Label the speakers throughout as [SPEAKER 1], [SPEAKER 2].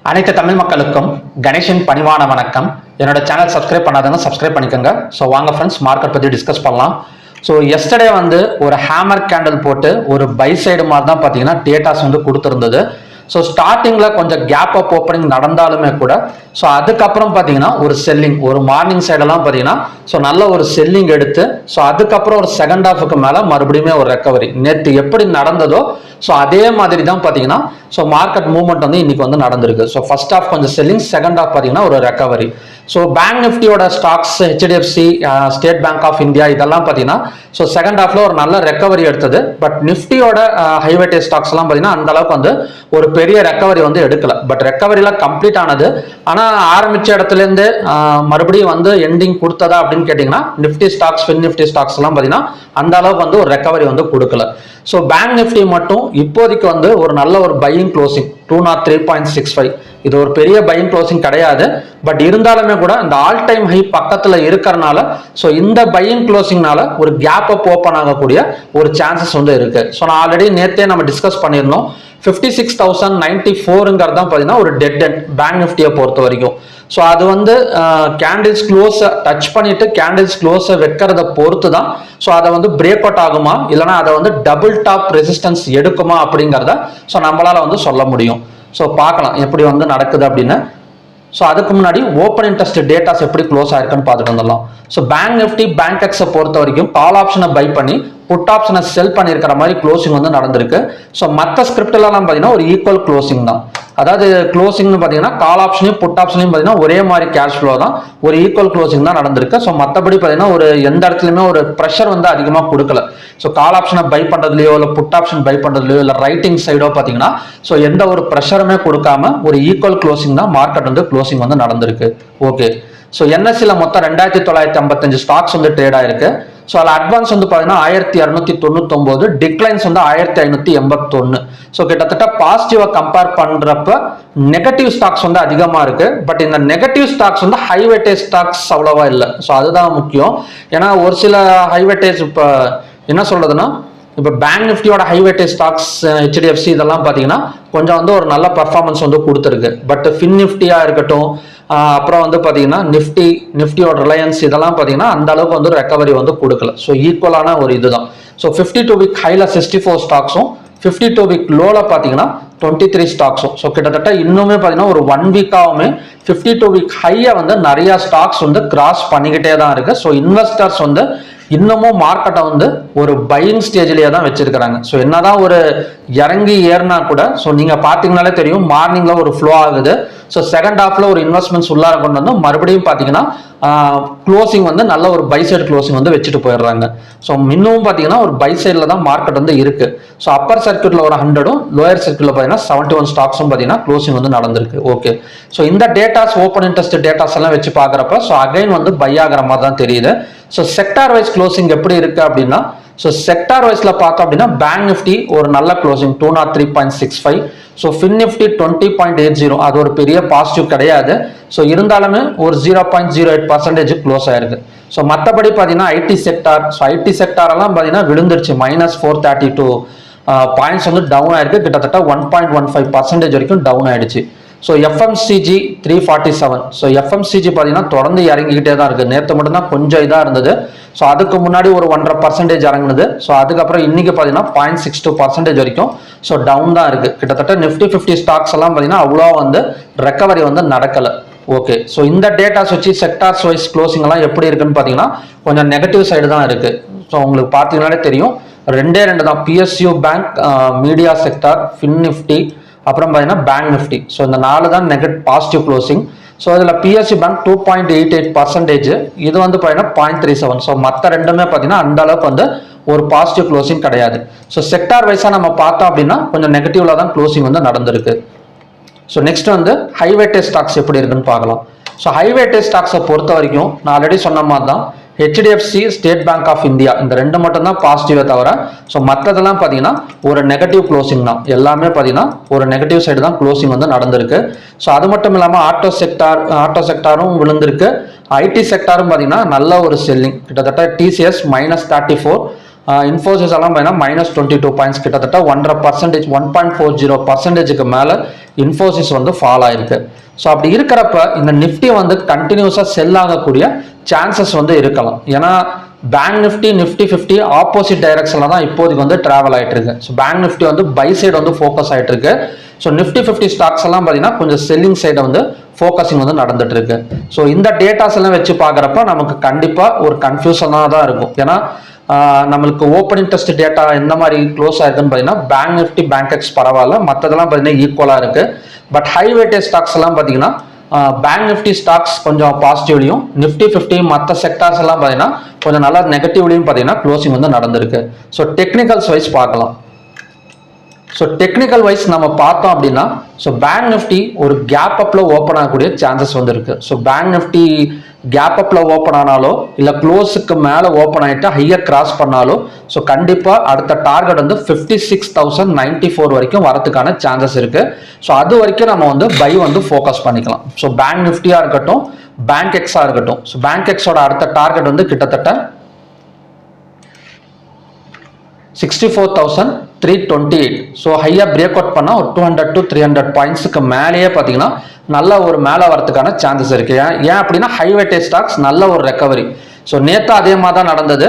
[SPEAKER 1] அனைத்து தமிழ் மக்களுக்கும் கணேஷின் பணிவான வணக்கம். என்னோட சேனல் சப்ஸ்கிரைப் பண்ணாதவங்க சப்ஸ்கிரைப் பண்ணிக்கோங்க. ஸோ வாங்க ஃப்ரெண்ட்ஸ், மார்க்கெட் பற்றி டிஸ்கஸ் பண்ணலாம். ஸோ எஸ்டர்டே ஒரு ஹேமர் கேண்டில் போட்டு ஒரு பை சைடு மாதிரி தான் பார்த்தீங்கன்னா டேட்டாஸ் கொடுத்துருந்தது. ஸோ ஸ்டார்டிங்கில் கொஞ்சம் கேப் அப் ஓப்பனிங் நடந்தாலுமே கூட ஸோ அதுக்கப்புறம் பார்த்தீங்கன்னா ஒரு செல்லிங், ஒரு மார்னிங் சைடெல்லாம் பார்த்தீங்கன்னா ஸோ நல்ல ஒரு செல்லிங் எடுத்து ஸோ அதுக்கப்புறம் ஒரு செகண்ட் ஹாஃபுக்கு மேலே மறுபடியுமே ஒரு ரெக்கவரி. நேற்று எப்படி நடந்ததோ ஸோ அதே மாதிரி தான் பார்த்தீங்கன்னா ஸோ மார்க்கெட் மூவ்மெண்ட் இன்னைக்கு நடந்திருக்கு. ஸோ ஃபர்ஸ்ட் ஹாஃப் கொஞ்சம் செல்லிங், செகண்ட் ஹாஃப் பார்த்தீங்கன்னா ஒரு ரெக்கவரி. ஸோ பேங்க் நிஃப்டியோட stocks, HDFC, State Bank of India இதெல்லாம் பார்த்தீங்கன்னா ஸோ செகண்ட் ஹாஃப்ல ஒரு நல்ல ரெக்கவரி எடுத்தது. பட் நிஃப்டியோட ஹைவேட்டேஜ் ஸ்டாக்ஸ் எல்லாம் பார்த்தீங்கன்னா அந்த அளவுக்கு ஒரு பெரிய ரெக்கவரி எடுக்கல. பட் ரெக்கவரிலாம் கம்ப்ளீட் ஆனது. ஆனால் ஆரம்பிச்ச இடத்துலேருந்து மறுபடியும் எண்டிங் கொடுத்ததா அப்படின்னு கேட்டிங்கன்னா Nifty stocks, fin Nifty stocks எல்லாம் பார்த்தீங்கன்னா அந்த அளவுக்கு ஒரு ரெக்கவரி கொடுக்கல. ஸோ பேங்க் நிஃப்டி மட்டும் இப்போதைக்கு ஒரு நல்ல ஒரு பையிங் க்ளோசிங் 203.65. இது ஒரு பெரிய பையிங் க்ளோசிங் கிடையாது. பட் இருந்தாலுமே கூட இந்த ஆல் டைம் ஹை பக்கத்தில் இருக்கிறனால ஸோ இந்த பையிங் க்ளோசிங்னால ஒரு கேப் அப் ஓப்பன் ஆகக்கூடிய ஒரு சான்சஸ் இருக்கு. ஸோ நான் ஆல்ரெடி நேற்றே நம்ம டிஸ்கஸ் பண்ணியிருந்தோம். 56,094 தான் பார்த்தீங்கன்னா ஒரு டெட் எண்ட் பேங்க் நிஃப்டியை பொறுத்த வரைக்கும். ஸோ அது கேண்டில்ஸ் க்ளோஸை டச் பண்ணிட்டு கேண்டில்ஸ் க்ளோஸை வைக்கிறத பொறுத்து தான் ஸோ அதை பிரேக் அவுட் ஆகுமா இல்லைனா அதை டபுள் டாப் ரெசிஸ்டன்ஸ் எடுக்குமா அப்படிங்கிறத ஸோ நம்மளால சொல்ல முடியும். ஸோ பார்க்கலாம் எப்படி நடக்குது அப்படின்னு. ஸோ அதுக்கு முன்னாடி ஓப்பன் இன்ட்ரெஸ்ட் டேட்டாஸ் எப்படி க்ளோஸ் ஆயிருக்குன்னு பார்த்துட்டு வந்துடலாம். ஸோ பேங்க் நிஃப்டி, பேங்க் எக்ஸை பொறுத்த வரைக்கும் கால் ஆப்ஷனை பை பண்ணி புட் ஆப்ஷனை செல் பண்ணியிருக்கிற மாதிரி க்ளோசிங் நடந்திருக்கு. ஸோ மற்ற ஸ்கிரிப்ட்லாம் பார்த்தீங்கன்னா ஒரு ஈக்குவல் க்ளோசிங் தான். அதாவது க்ளோசிங்னு பார்த்தீங்கன்னா கால் ஆப்ஷனையும் புட் ஆப்ஷனையும் பார்த்தீங்கன்னா ஒரே மாதிரி கேஷ் ஃப்ளோ தான், ஒரு ஈக்குவல் க்ளோசிங் தான் நடந்திருக்கு. ஸோ மற்றபடி பார்த்தீங்கன்னா ஒரு எந்த இடத்துலையுமே ஒரு ப்ரெஷர் அதிகமாக கொடுக்கல. ஸோ கால் ஆப்ஷனை பை பண்ணுறதுலையோ இல்லை புட் ஆப்ஷன் பை பண்ணுறதுலையோ இல்லை ரைட்டிங் சைடோ பார்த்தீங்கன்னா ஸோ எந்த ஒரு ப்ரெஷருமே கொடுக்காம ஒரு ஈக்குவல் க்ளோசிங் தான் மார்க்கெட் க்ளோசிங் நடந்திருக்கு. ஓகே. ஸோ என்எஸ்சியில் மொத்தம் 2955 ஸ்டாக்ஸ் ட்ரேட் ஆயிருக்கு. ஸோ அதில் அட்வான்ஸ் பார்த்தீங்கன்னா 1299, டிக்ளைன்ஸ் 1581. ஸோ கிட்டத்தட்ட பாசிட்டிவா கம்பேர் பண்றப்ப நெகட்டிவ் ஸ்டாக்ஸ் அதிகமாக இருக்கு. பட் இந்த negative stocks high weightage stocks அவ்வளவா இல்லை. ஸோ அதுதான் முக்கியம். ஏன்னா ஒரு சில ஹை வெயிட்டேஜ் இப்போ என்ன சொல்றதுன்னா இப்போ பேங்க் நிஃப்டியோட ஹை வெயிட்டேஜ் ஸ்டாக்ஸ், ஹெச்டிஎஃப்சி இதெல்லாம் பார்த்தீங்கன்னா கொஞ்சம் ஒரு நல்ல பர்ஃபார்மன்ஸ் கொடுத்துருக்கு. பட் ஃபின் நிஃப்டியா இருக்கட்டும், அப்புறம் பார்த்தீங்கன்னா நிஃப்டியோட ரிலையன்ஸ் இதெல்லாம் பார்த்தீங்கன்னா அந்த அளவுக்கு ரெக்கவரி கொடுக்கல. ஸோ ஈக்குவலான ஒரு இதுதான். ஸோ 52 வீக் ஹைல 64 ஸ்டாக்ஸும் 52 வீக் லோல பார்த்தீங்கன்னா 23 ஸ்டாக்ஸும். ஸோ கிட்டத்தட்ட இன்னுமே பார்த்தீங்கன்னா ஒரு 1 வீக்காவுமே 52 வீக் ஹையை நிறைய ஸ்டாக்ஸ் கிராஸ் பண்ணிக்கிட்டே தான் இருக்கு. ஸோ இன்வெஸ்டர்ஸ் இன்னமும் மார்க்கெட்டை ஒரு பையிங் ஸ்டேஜ்லயே தான் வச்சிருக்கிறாங்க. ஸோ என்னதான் ஒரு இறங்கி ஏறினா கூட ஸோ நீங்க பாத்தீங்கன்னாலே தெரியும் மார்னிங்ல ஒரு ஃப்ளோ ஆகுது. ஸோ செகண்ட் ஹாஃப்ல ஒரு இன்வெஸ்ட்மெண்ட்ஸ் உள்ளார கொண்டு மறுபடியும் பார்த்தீங்கன்னா க்ளோசிங் நல்ல ஒரு பை சைடு க்ளோசிங் வச்சுட்டு போயிடுறாங்க. ஸோ இன்னமும் பார்த்தீங்கன்னா ஒரு பை சைடில் தான் மார்க்கெட் இருக்கு. ஸோ அப்பர் சர்க்கியூட்ல ஒரு 100ம் லோயர் சர்க்கியூட்ல பார்த்தீங்கன்னா 71 ஸ்டாக்ஸும் பார்த்தீங்கன்னா க்ளோசிங் நடந்திருக்கு. ஓகே. ஸோ இந்த டேட்டாஸ், ஓப்பன் இன்ட்ரெஸ்ட் டேட்டாஸ் எல்லாம் வச்சு பார்க்குறப்ப ஸோ அகைன் பை ஆகிற மாதிரி தான் தெரியுது. ஸோ செக்டார் வைஸ் க்ளோசிங் எப்படி இருக்கு அப்படின்னா ஸோ செக்டார் வைஸ்ல பார்த்தோம் அப்படின்னா பேங்க் நிஃப்டி ஒரு நல்ல க்ளோசிங் 203.65. ஸோ ஃபின் நிஃப்டி 20.80, அது ஒரு பெரிய பாசிட்டிவ் கிடையாது. ஸோ இருந்தாலுமே ஒரு 0.08% க்ளோஸ் ஆயிருக்கு. ஸோ மற்றபடி பார்த்தீங்கன்னா IT sector, so IT sector எல்லாம் பார்த்தீங்கன்னா விழுந்துருச்சு. -432 பாயிண்ட்ஸ் டவுன் ஆயிருக்கு. கிட்டத்தட்ட 1.15% வரைக்கும் டவுன் ஆயிடுச்சு. So FMCG 347. ஸோ எஃப்எம்சிஜி பார்த்தீங்கன்னா தொடர்ந்து இறங்கிக்கிட்டே தான் இருக்கு. நேற்று மட்டும்தான் கொஞ்சம் இதாக இருந்தது. ஸோ அதுக்கு முன்னாடி ஒரு 1.5% இறங்குனது. ஸோ அதுக்கப்புறம் இன்னைக்கு பார்த்தீங்கன்னா 0.62% வரைக்கும் ஸோ டவுன் தான் இருக்கு. கிட்டத்தட்ட நிஃப்டி 50 ஸ்டாக்ஸ் எல்லாம் பார்த்தீங்கன்னா அவ்வளோ ரெக்கவரி நடக்கலை. ஓகே. ஸோ இந்த டேட்டாஸ் வச்சு செக்டார்ஸ் வைஸ் க்ளோசிங் எல்லாம் எப்படி இருக்குன்னு பார்த்தீங்கன்னா கொஞ்சம் நெகட்டிவ் சைடு தான் இருக்கு. ஸோ உங்களுக்கு பார்த்தீங்கன்னாலே தெரியும், ரெண்டே தான், PSU bank, media sector, fin Nifty, அப்புறம் பார்த்தீங்கன்னா பேங்க் நிஃப்டி. ஸோ இந்த 4 தான் பாசிட்டிவ் க்ளோசிங். ஸோ இதில் பிஎஸ்சி பேங்க் 2.88%, இது பார்த்தீங்கன்னா 0.37. ஸோ மற்ற ரெண்டுமே பார்த்தீங்கன்னா அந்த அளவுக்கு ஒரு பாசிட்டிவ் க்ளோசிங் கிடையாது. ஸோ செக்டார் வைஸாக நம்ம பார்த்தோம் அப்படின்னா கொஞ்சம் நெகட்டிவ்ல தான் க்ளோசிங் நடந்திருக்கு. So next high weightage stocks எப்படி இருக்குன்னு பார்க்கலாம். ஸோ ஹை வெயிட்டேஜ் ஸ்டாக்ஸை பொறுத்த வரைக்கும் நான் ஆல்ரெடி சொன்ன மாதிரி தான் HDFC, State Bank of India இந்த ரெண்டு மட்டும் தான் பாசிட்டிவே தவிர ஸோ மற்றதெல்லாம் பார்த்தீங்கன்னா ஒரு நெகட்டிவ் க்ளோசிங் தான். எல்லாமே பார்த்தீங்கன்னா ஒரு நெகட்டிவ் சைடு தான் க்ளோசிங் நடந்திருக்கு. ஸோ அது மட்டும் இல்லாமல் ஆட்டோ செக்டாரும் விழுந்திருக்கு. ஐடி செக்டாரும் பார்த்தீங்கன்னா நல்ல ஒரு செல்லிங். கிட்டத்தட்ட டிசிஎஸ் -34, இன்ஃபோசிஸ் எல்லாம் பார்த்தீங்கன்னா -22 பாயிண்ட்ஸ், கிட்டத்தட்ட 1.5%, 1.40%க்கு மேலே இன்ஃபோசிஸ் வந்து ஃபால் ஆயிருக்கு. ஸோ அப்படி இருக்கிறப்ப இந்த நிஃப்டி வந்து கண்டினியூஸாக செல் ஆகக்கூடிய சான்சஸ் வந்து இருக்கலாம். ஏன்னா பேங்க் நிஃப்டி, நிஃப்டி 50 ஆப்போசிட் டைரக்ஷனில் தான் இப்போதைக்கு வந்து ட்ராவல் ஆகிட்டு இருக்கு. ஸோ பேங்க் நிஃப்டி வந்து பை சைடு வந்து ஃபோக்கஸ் ஆகிட்டு இருக்கு. ஸோ நிஃப்டி 50 ஸ்டாக்ஸ் எல்லாம் பார்த்தீங்கன்னா கொஞ்சம் செல்லிங் சைடை வந்து ஃபோக்கஸிங் வந்து நடந்துட்டு இருக்கு. ஸோ இந்த டேட்டாஸ் எல்லாம் வச்சு பார்க்குறப்ப நமக்கு கண்டிப்பாக ஒரு கன்ஃபியூஷனாக தான் இருக்கும். ஏன்னா நம்மளுக்கு ஓப்பன் இன்ட்ரெஸ்ட் டேட்டா எந்த மாதிரி க்ளோஸ் ஆயிருக்குன்னு பார்த்தீங்கன்னா பேங்க் நிஃப்டி, பேங்க் எக்ஸ் பரவாயில்ல, மற்றதெல்லாம் பார்த்தீங்கன்னா ஈக்குவலாக இருக்கு. பட் ஹை வெயிட்டேஜ் ஸ்டாக்ஸ் எல்லாம் பார்த்தீங்கன்னா பேங்க் நிஃப்டி ஸ்டாக்ஸ் கொஞ்சம் பாசிட்டிவ்லையும், நிஃப்டி 50 மற்ற செக்டார்ஸ் எல்லாம் பார்த்தீங்கன்னா கொஞ்சம் நல்லா நெகட்டிவ்லையும் பார்த்தீங்கன்னா க்ளோசிங் வந்து நடந்திருக்கு. ஸோ டெக்னிக்கல்ஸ் வைஸ் பார்க்கலாம். ஸோ டெக்னிக்கல் வைஸ் நம்ம பார்த்தோம் அப்படின்னா, ஸோ பேங்க் நிஃப்டி ஒரு கேப் அப்ல ஓப்பன் ஆகக்கூடிய சான்சஸ் வந்து இருக்கு. ஸோ பேங்க் நிஃப்டி கேப் அப்ல ஓப்பன் ஆனாலோ இல்லை க்ளோஸுக்கு மேலே ஓப்பன் ஆகிட்டு ஹையர் கிராஸ் பண்ணாலோ ஸோ கண்டிப்பாக அடுத்த டார்கெட் வந்து 56,094 வரைக்கும் வரதுக்கான சான்சஸ் இருக்கு. ஸோ அது வரைக்கும் நம்ம வந்து பை வந்து ஃபோக்கஸ் பண்ணிக்கலாம். ஸோ பேங்க் நிஃப்டியா இருக்கட்டும், பேங்க் எக்ஸா இருக்கட்டும். ஸோ பேங்க் எக்ஸோட அடுத்த டார்கெட் வந்து கிட்டத்தட்ட 64,328. ஸோ ஹையாக பிரேக் அவுட் பண்ணால் ஒரு 200 to 300 பாயிண்ட்ஸுக்கு மேலேயே பார்த்தீங்கன்னா நல்ல ஒரு மேலே வரதுக்கான சான்சஸ் இருக்கு. ஏன் அப்படின்னா ஹை வெயிட்டேஜ் ஸ்டாக்ஸ் நல்ல ஒரு ரெக்கவரி. ஸோ நேற்று அதே மாதிரி தான் நடந்தது,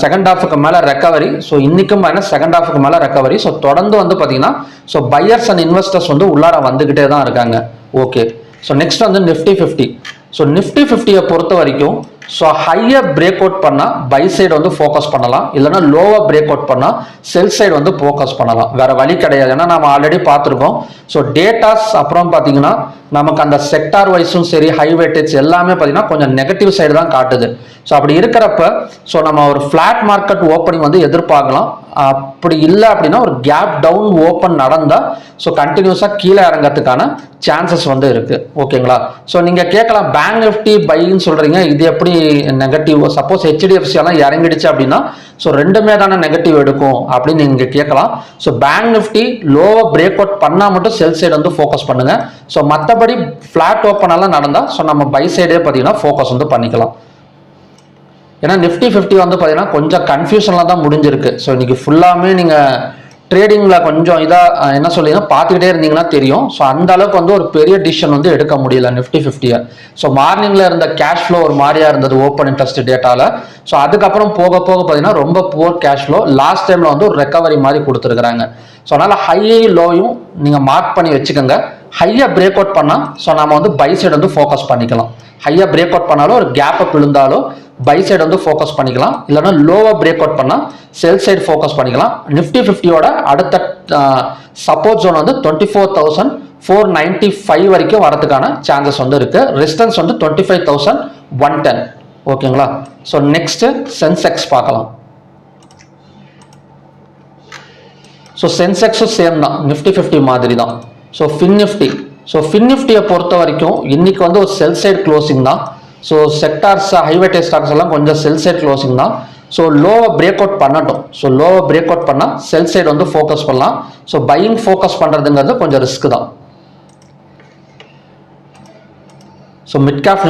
[SPEAKER 1] செகண்ட் ஹாஃபுக்கு மேலே ரெக்கவரி. ஸோ இன்னைக்கும் செகண்ட் ஹாஃபுக்கு மேலே ரெக்கவரி. ஸோ தொடர்ந்து வந்து பார்த்தீங்கன்னா ஸோ பையர்ஸ் அண்ட் இன்வெஸ்டர்ஸ் வந்து உள்ளார வந்துகிட்டே தான் இருக்காங்க. ஓகே, ஸோ நெக்ஸ்ட் வந்து நிஃப்டி 50. ஸோ நிஃப்டி 50 பொறுத்த வரைக்கும் ஸோ ஹையர் பிரேக் அவுட் பண்ணால் பை சைடு வந்து ஃபோக்கஸ் பண்ணலாம், இல்லைன்னா லோவர் பிரேக் அவுட் பண்ணால் செல் சைடு வந்து ஃபோக்கஸ் பண்ணலாம். வேற வழி கிடையாது. ஏன்னா நம்ம ஆல்ரெடி பார்த்துருக்கோம். ஸோ டேட்டாஸ் அப்புறம் பார்த்தீங்கன்னா நமக்கு அந்த செக்டார் வைஸும் சரி, ஹை வெயிட்டேஜ் எல்லாமே பார்த்தீங்கன்னா கொஞ்சம் நெகட்டிவ் சைடு தான் காட்டுது. ஸோ அப்படி இருக்கிறப்ப ஸோ நம்ம ஒரு ஃபிளாட் மார்க்கெட் ஓப்பனிங் வந்து எதிர்பார்க்கலாம். அப்படி இல்லை அப்படின்னா ஒரு கேப் டவுன் ஓப்பன் நடந்தால் ஸோ கண்டினியூஸாக கீழே இறங்கிறதுக்கான சான்சஸ் வந்து இருக்கு. ஓகேங்களா? ஸோ நீங்க கேட்கலாம், பேங்க் நிஃப்டி பைன்னு சொல்றீங்க, இது எப்படி நெகட்டிவ்? சப்போஸ் HDFC எல்லாம் இறங்கிடுச்சு அப்படின்னா ஸோ ரெண்டுமே தானே நெகட்டிவ் எடுக்கும் அப்படின்னு நீங்க கேட்கலாம். So Bank Nifty lower break out பண்ணால் மட்டும் செல் சைடு வந்து ஃபோக்கஸ் பண்ணுங்க. ஸோ மற்றபடி ஃபிளாட் ஓப்பன் எல்லாம் நடந்தால் ஸோ நம்ம பை சைடே பார்த்தீங்கன்னா ஃபோக்கஸ் வந்து பண்ணிக்கலாம். ஏன்னா நிஃப்டி 50 வந்து பார்த்தீங்கன்னா கொஞ்சம் கன்ஃபியூஷனில் தான் முடிஞ்சிருக்கு. ஸோ இன்னைக்கு ஃபுல்லாமே நீங்கள் ட்ரேடிங்கில் கொஞ்சம் இதாக என்ன சொல்லிங்கன்னா பார்த்துக்கிட்டே இருந்தீங்கன்னா தெரியும். ஸோ அந்த அளவுக்கு வந்து ஒரு பெரிய டிசிஷன் வந்து எடுக்க முடியல நிஃப்டி 50. ஸோ மார்னிங்கில் இருந்த கேஷ் ஃப்ளோ ஒரு மாதிரியா இருந்தது ஓப்பன் இன்ட்ரெஸ்ட் டேட்டாவில். ஸோ அதுக்கப்புறம் போக போக பார்த்தீங்கன்னா ரொம்ப புவர் கேஷ் ஃப்ளோ. லாஸ்ட் டைமில் வந்து ஒரு ரெக்கவரி மாதிரி கொடுத்துருக்குறாங்க. ஸோ அதனால் ஹை லோயும் நீங்கள் மார்க் பண்ணி வச்சுக்கோங்க. ஹையாக பிரேக் அவுட் பண்ணால் ஸோ நம்ம வந்து பை சைடு வந்து ஃபோக்கஸ் பண்ணிக்கலாம். ஹையாக பிரேக் அவுட் பண்ணாலும் ஒரு கேப் அப் விழுந்தாலும் பை சைடு வந்து ஃபோக்கஸ் பண்ணிக்கலாம், இல்லைன்னா லோவர் பிரேக் அவுட் பண்ணால் செல் சைடு ஃபோக்கஸ் பண்ணிக்கலாம். நிஃப்டி 50யோட அடுத்த சப்போர்ட் ஜோன் வந்து 24,495 வரைக்கும் வரதுக்கான சான்சஸ் வந்து இருக்கு. ரெசிஸ்டன்ஸ் வந்து 25,110. ஓகேங்களா? ஸோ நெக்ஸ்ட் சென்செக்ஸ் பார்க்கலாம். ஸோ சென்செக்ஸும் சேம் தான், நிஃப்டி 50 மாதிரி தான். ஸோ ஃபின் நிஃப்டியை பொறுத்த வரைக்கும் இன்னைக்கு வந்து ஒரு செல் சைடு க்ளோசிங் தான். So sectors high weightage stocks எல்லாம் கொஞ்சம் செல் சைடு க்ளோசிங் தான். ஸோ லோவை பிரேக் அவுட் பண்ணட்டும். ஸோ லோவை பிரேக் அவுட் பண்ணால் செல் சைடு வந்து ஃபோக்கஸ் பண்ணலாம். ஸோ பையிங் ஃபோக்கஸ் பண்ணுறதுங்கிறது கொஞ்சம் ரிஸ்க் தான். ஸோ மிட் கேப்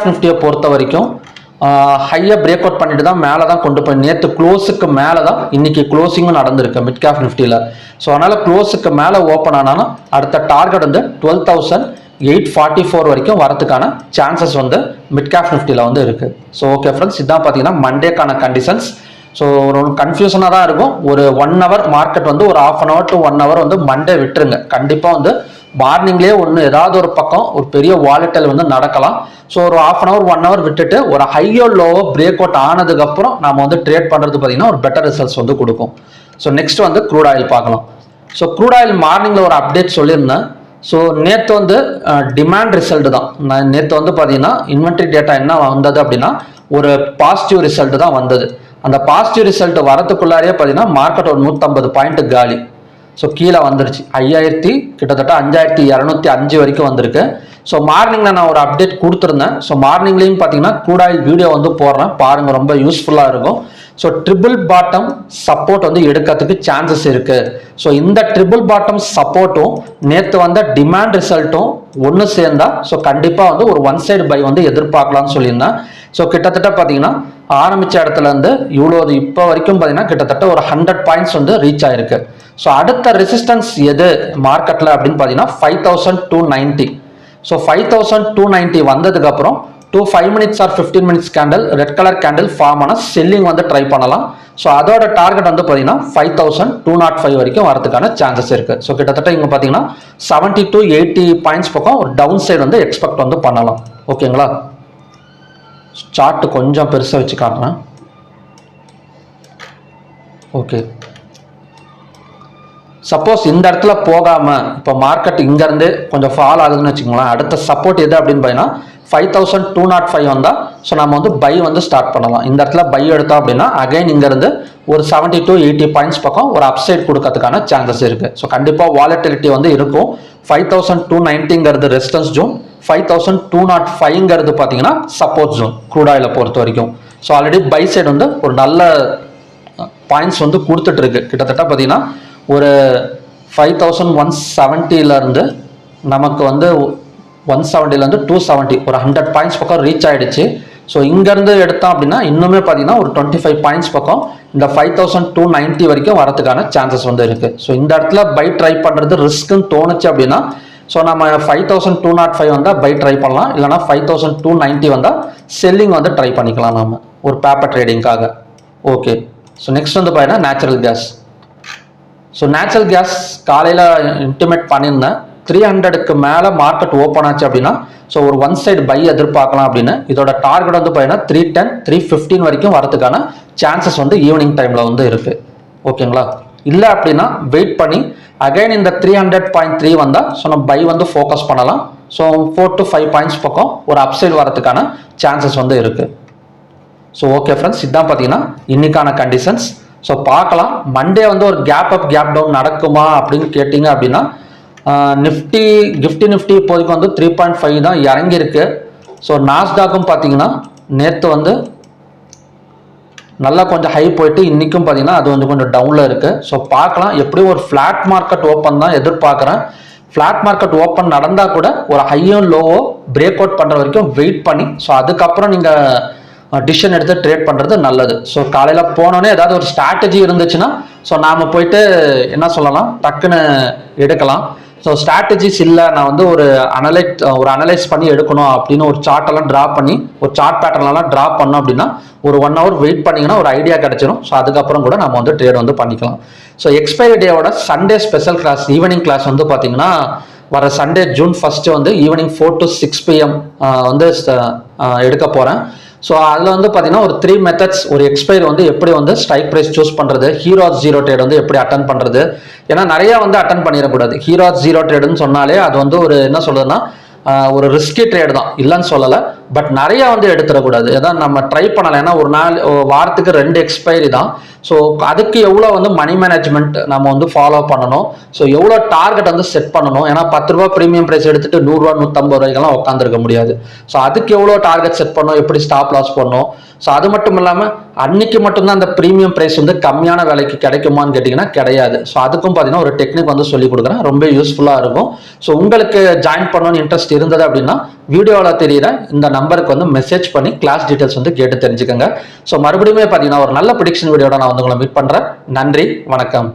[SPEAKER 1] நிஃப்டியை பொறுத்த வரைக்கும் ஹையாக பிரேக் அவுட் பண்ணிட்டு தான் மேலே தான் கொண்டு போய் நேற்று க்ளோஸுக்கு மேலே தான் இன்னைக்கு க்ளோசிங்கும் நடந்திருக்கு மிட் கேப் நிஃப்டியில். ஸோ அதனால் க்ளோஸுக்கு மேலே ஓப்பன் ஆனாலும் அடுத்த டார்கெட் வந்து 12,844 வரைக்கும் வரதுக்கான சான்சஸ் வந்து மிட் கேப் நிஃப்டியில் வந்து இருக்கு. ஸோ ஓகே ஃப்ரெண்ட்ஸ், இதான் பார்த்தீங்கன்னா மண்டேக்கான கண்டிஷன்ஸ். ஸோ ஒரு கன்ஃபியூஷனாக தான் இருக்கும். ஒரு 1 hour மார்க்கெட் வந்து ஒரு 1/2 hour to 1 hour வந்து மண்டே விட்டுருங்க. கண்டிப்பாக வந்து மார்னிங்லேயே ஏதாவது ஒரு பக்கம் ஒரு பெரிய வாலடைல் வந்து நடக்கலாம். ஸோ ஒரு 1/2 hour 1 hour விட்டுட்டு ஒரு ஹையோ லோவோ பிரேக் அவுட் ஆனதுக்கப்புறம் நம்ம வந்து ட்ரேட் பண்ணுறது பார்த்தீங்கன்னா ஒரு பெட்டர் ரிசல்ட்ஸ் வந்து கொடுக்கும். ஸோ நெக்ஸ்ட் வந்து க்ரூட் ஆயில் பார்க்கலாம். ஸோ க்ரூட் ஆயில் மார்னிங்கில் ஒரு அப்டேட் சொல்லியிருந்தேன். ஸோ நேற்று வந்து டிமாண்ட் ரிசல்ட் தான். நேற்று வந்து பார்த்தீங்கன்னா இன்வென்ட்ரி டேட்டா என்ன வந்தது அப்படின்னா ஒரு பாசிட்டிவ் ரிசல்ட் தான் வந்தது. அந்த பாசிட்டிவ் ரிசல்ட் வரதுக்குள்ளாரே பார்த்தீங்கன்னா மார்க்கெட் ஒரு 150 பாயிண்ட் காலி. ஸோ கீழே வந்துருச்சு, கிட்டத்தட்ட 5,205 வரைக்கும் வந்திருக்கு. ஸோ மார்னிங்கில் நான் ஒரு அப்டேட் கொடுத்துருந்தேன். ஸோ மார்னிங்லேயும் பார்த்தீங்கன்னா க்ரூட் ஆயில் வீடியோ வந்து போடுறேன், பாருங்கள், ரொம்ப யூஸ்ஃபுல்லாக இருக்கும். ஸோ ட்ரிபிள் பாட்டம் சப்போர்ட் வந்து எடுக்கிறதுக்கு சான்சஸ் இருக்கு. ஸோ இந்த ட்ரிபிள் பாட்டம் சப்போர்ட்டும் நேற்று வந்த டிமாண்ட் ரிசல்ட்டும் ஒன்று சேர்ந்தா ஸோ கண்டிப்பாக வந்து ஒரு ஒன் சைடு பை வந்து எதிர்பார்க்கலாம்னு சொல்லியிருந்தேன். ஸோ கிட்டத்தட்ட பார்த்தீங்கன்னா ஆரம்பித்த இடத்துலேருந்து இவ்வளோ இப்போ வரைக்கும் பார்த்தீங்கன்னா கிட்டத்தட்ட ஒரு 100 பாயிண்ட்ஸ் வந்து ரீச் ஆயிருக்கு. ஸோ அடுத்த ரெசிஸ்டன்ஸ் எது மார்க்கெட்டில் அப்படின்னு பார்த்தீங்கன்னா 5290. ஸோ 5290 வந்ததுக்கப்புறம் 5 minutes or 15 minutes candle red colour candle form ஆன செல்லிங் வந்து ட்ரை பண்ணலாம். ஸோ அதோட டார்கெட் வந்து பார்த்தீங்கன்னா 5205 வரைக்கும் வரதுக்கான சான்சஸ் இருக்கு. ஸோ கிட்டத்தட்ட இங்கே பார்த்தீங்கன்னா 70 to 80 பாயிண்ட்ஸ் பக்கம் ஒரு டவுன் சைடு வந்து எக்ஸ்பெக்ட் வந்து பண்ணலாம். ஓகேங்களா? சார்ட் கொஞ்சம் பெருசாக வச்சு காட்டுறேன். ஓகே, சப்போஸ் இந்த இடத்துல போகாம இப்போ மார்க்கெட் இங்கேருந்து கொஞ்சம் ஃபால் ஆகுதுன்னு வச்சுக்கோங்களேன், அடுத்த சப்போர்ட் எது அப்படின்னு பார்த்தீங்கன்னா 5205 வந்தால் ஸோ நம்ம வந்து பை வந்து ஸ்டார்ட் பண்ணலாம். இந்த இடத்துல பை எடுத்தோம் அப்படின்னா அகைன் இங்கேருந்து ஒரு 70 to 80 பாயிண்ட்ஸ் பக்கம் ஒரு அப்சைட் கொடுக்கறதுக்கான சான்சஸ் இருக்குது. ஸோ கண்டிப்பாக வாலட்டிலிட்டி வந்து இருக்கும். 5290ங்கிறது ரெசிஸ்டன்ஸ் ஜோன், 5205ங்கிறது பார்த்தீங்கன்னா சப்போர்ட் ஜோன் க்ரூட் ஆயிலை பொறுத்த வரைக்கும். ஸோ ஆல்ரெடி பை சைடு வந்து ஒரு நல்ல பாயிண்ட்ஸ் வந்து கொடுத்துட்டு இருக்கு. கிட்டத்தட்ட பார்த்தீங்கன்னா ஒரு 5170லேருந்து நமக்கு வந்து 170லேருந்து 270 ஒரு 100 பாயிண்ட்ஸ் பக்கம் ரீச் ஆகிடுச்சு. ஸோ இங்கேருந்து எடுத்தோம் அப்படின்னா இன்னுமே பார்த்தீங்கன்னா ஒரு 25 பாயிண்ட்ஸ் பக்கம் இந்த 5290 வரைக்கும் வரதுக்கான சான்சஸ் வந்து இருக்குது. ஸோ இந்த இடத்துல பை ட்ரை பண்ணுறது ரிஸ்க்குன்னு தோணுச்சு அப்படின்னா ஸோ நம்ம 5205 வந்தால் பை ட்ரை பண்ணலாம், இல்லைனா 5290 வந்தால் செல்லிங் வந்து ட்ரை பண்ணிக்கலாம் நம்ம ஒரு பேப்பர் ட்ரேடிங்காக. ஓகே, ஸோ நெக்ஸ்ட் வந்து பார்த்தீங்கன்னா natural gas. So natural gas காலையில் இன்டிமேட் பண்ணியிருந்தேன். 300க்கு மேலே மார்க்கெட் ஓப்பன் ஆச்சு அப்படின்னா ஸோ ஒரு ஒன் சைடு பை எதிர்பார்க்கலாம் அப்படின்னு. இதோட டார்கெட் வந்து பார்த்தீங்கன்னா 310 315 வரைக்கும் வரதுக்கான சான்சஸ் வந்து ஈவினிங் டைமில் வந்து இருக்குது. ஓகேங்களா? இல்லை அப்படின்னா வெயிட் பண்ணி அகைன் இந்த 300.3 வந்தால் ஸோ நம்ம பை வந்து ஃபோக்கஸ் பண்ணலாம். ஸோ 4 to 5 பாயிண்ட்ஸ் பக்கம் ஒரு அப்சைடு வரதுக்கான சான்சஸ் வந்து இருக்குது. ஸோ ஓகே ஃப்ரெண்ட்ஸ், இதுதான் பார்த்தீங்கன்னா இன்னைக்கான கண்டிஷன்ஸ். ஸோ பார்க்கலாம் மண்டே வந்து ஒரு கேப் அப் கேப் டவுன் நடக்குமா அப்படின்னு கேட்டிங்க அப்படின்னா நிஃப்டி இப்போதைக்கு வந்து 3.5 தான் இறங்கியிருக்கு. ஸோ நாஸ்டாக்கும் பார்த்தீங்கன்னா நேற்று வந்து நல்லா கொஞ்சம் ஹை போயிட்டு இன்றைக்கும் பார்த்தீங்கன்னா அது வந்து கொஞ்சம் டவுனில் இருக்குது. ஸோ பார்க்கலாம், எப்படியும் ஒரு ஃப்ளாட் மார்க்கெட் ஓப்பன் தான் எதிர்பார்க்குறேன். ஃப்ளாட் மார்க்கெட் ஓப்பன் நடந்தால் கூட ஒரு ஹையும் லோவோ பிரேக் அவுட் பண்ணுற வரைக்கும் வெயிட் பண்ணி ஸோ அதுக்கப்புறம் நீங்கள் டிசிஷன் எடுத்து ட்ரேட் பண்ணுறது நல்லது. ஸோ காலையில் போனோன்னே ஏதாவது ஒரு ஸ்ட்ராட்டஜி இருந்துச்சுன்னா ஸோ நாம் போயிட்டு என்ன சொல்லலாம் டக்குன்னு எடுக்கலாம். ஸோ ஸ்ட்ராட்டஜிஸ் இல்லை, நான் வந்து ஒரு அனலைஸ் பண்ணி எடுக்கணும் அப்படின்னு ஒரு சார்ட்டெல்லாம் ட்ரா பண்ணி ஒரு சார்ட் பேட்டர்ன்லாம் ட்ரா பண்ணோம் அப்படின்னா ஒரு 1 hour வெயிட் பண்ணிங்கன்னா ஒரு ஐடியா கிடச்சிரும். ஸோ அதுக்கப்புறம் கூட நம்ம வந்து ட்ரேட் வந்து பண்ணிக்கலாம். ஸோ எக்ஸ்பைரி டேவோட Sunday special class evening class வந்து பார்த்தீங்கன்னா வர சண்டே June 1 வந்து ஈவினிங் 4 to 6 PM வந்து எடுக்க போகிறேன். ஸோ அதில் வந்து பார்த்தீங்கன்னா ஒரு 3 மெத்தட்ஸ், ஒரு எக்ஸ்பைரி வந்து எப்படி வந்து ஸ்ட்ரைக் ப்ரைஸ் சூஸ் பண்ணுறது, ஹீரோஸ் ஜீரோ ட்ரேட் வந்து எப்படி அட்டன் பண்ணுறது. ஏன்னா நிறையா வந்து அட்டன் பண்ணிடக்கூடாது. ஹீரோஸ் ஜீரோ ட்ரேடுன்னு சொன்னாலே அது வந்து ஒரு என்ன சொல்றதுன்னா ஒரு ரிஸ்கி ட்ரேட் தான், இல்லைன்னு சொல்லலை. பட் நிறையா வந்து எடுத்துடக்கூடாது. ஏதாவது நம்ம ட்ரை பண்ணலை. ஏன்னா ஒரு வாரத்துக்கு 2 எக்ஸ்பைரி தான். ஸோ அதுக்கு எவ்வளோ வந்து மணி மேனேஜ்மெண்ட் நம்ம வந்து ஃபாலோ பண்ணணும், ஸோ எவ்வளோ டார்கெட் வந்து செட் பண்ணணும். ஏன்னா 10 ரூபா ப்ரீமியம் ப்ரைஸ் எடுத்துட்டு 100 ரூபா 150 ரூபாய்க்கெல்லாம் உட்காந்துருக்க முடியாது. ஸோ அதுக்கு எவ்வளோ டார்கெட் செட் பண்ணணும், எப்படி ஸ்டாப் லாஸ் பண்ணணும். ஸோ அது மட்டும் இல்லாமல் அன்னைக்கு மட்டும்தான் அந்த ப்ரீமியம் ப்ரைஸ் வந்து கம்மியான விலைக்கு கிடைக்குமான்னு கேட்டிங்கன்னா கிடையாது. ஸோ அதுக்கும் பார்த்தீங்கன்னா ஒரு டெக்னிக் வந்து சொல்லி கொடுக்குறேன், ரொம்ப யூஸ்ஃபுல்லாக இருக்கும். ஸோ உங்களுக்கு ஜாயின் பண்ணணும்னு இன்ட்ரெஸ்ட் இருந்தது அப்படின்னா வீடியோவில் தெரியுற இந்த நம்பருக்கு வந்து மெசேஜ் பண்ணி கிளாஸ் டீட்டெயில்ஸ் வந்து கேட்டு தெரிஞ்சுக்கோங்க. ஸோ மறுபடியும் பார்த்தீங்கன்னா ஒரு நல்ல ப்ரெடிக்ஷன் வீடியோட நான் வந்து உங்களை மீட் பண்ணுறேன். நன்றி, வணக்கம்.